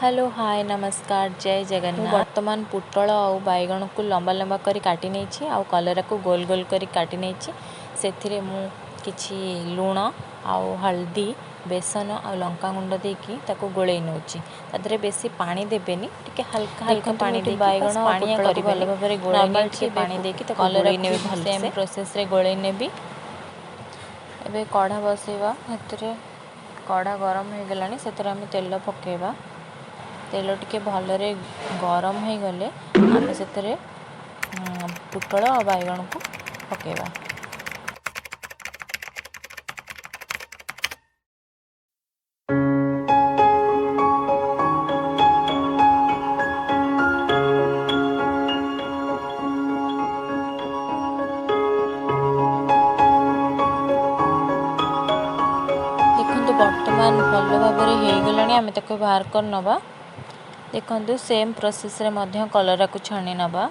Hello hi नमस्कार जय जगन्नाथ। वर्तमान पुटल और बैगण को लंबा लंबा करी काटी नहीं आउ कलरा को गोल गोल करी काटी नहीं से मु किछि लुण आउ हल्दी बेसन आ लंका गुंड देकी ताको गोले नौची तादरे बेसी पानी देबेनी टिके हल्का हल्का पानी दे बैगण पानी करी भल भाबरे गोले टिके पानी देकी ताको गोले नेबे भल सेम प्रोसेस रे गोले नेबी। एबे कढ़ा बसेबा हेतरे कढ़ा गरम हो गलानी सेतरे हम तेल पकेबा। तेल टिके भलरे गरम हो गले आम से पुटल और बैगण को पकेबा। देखो वर्तमान भल भाव हो गलानी आम ताको बाहर कर नबा। देखो सेम प्रोसेस रे मध्य कलरा को छाणी नबा।